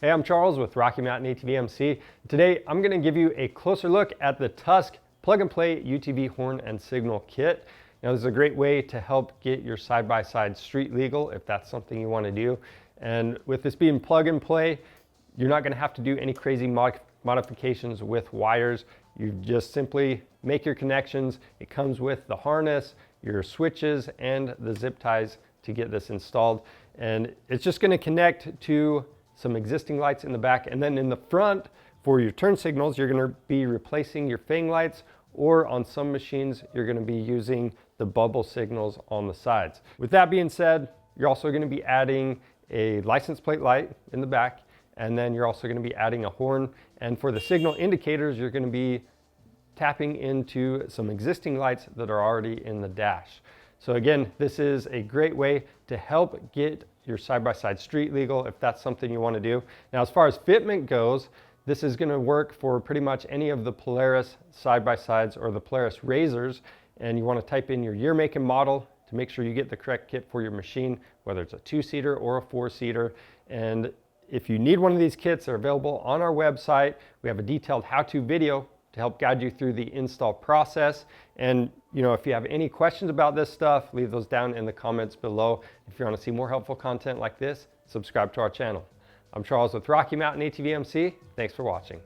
Hey, I'm Charles with Rocky Mountain ATV MC. Today, I'm going to give you a closer look at the Tusk plug-and-play UTV horn and signal kit. Now, this is a great way to help get your side-by-side street legal if that's something you want to do. And with this being plug-and-play, you're not going to have to do any crazy modifications with wires. You just simply make your connections. It comes with the harness, your switches, and the zip ties to get this installed. And it's just going to connect to some existing lights in the back, and then in the front for your turn signals you're going to be replacing your fang lights, or on some machines you're going to be using the bubble signals on the sides. With that being said, you're also going to be adding a license plate light in the back, and then you're also going to be adding a horn, and for the signal indicators you're going to be tapping into some existing lights that are already in the dash. So again, this is a great way to help get your side-by-side street legal if that's something you want to do. Now, as far as fitment goes, this is going to work for pretty much any of the Polaris side-by-sides or the Polaris razors, and you want to type in your year, make, and model to make sure you get the correct kit for your machine, whether it's a 2-seater or a 4-seater. And if you need one of these kits, they're available on our website. We have a detailed how-to video to help guide you through the install process. And if you have any questions about this stuff, leave those down in the comments below. If you want to see more helpful content like this, subscribe to our channel. I'm Charles with Rocky Mountain ATV MC. Thanks for watching.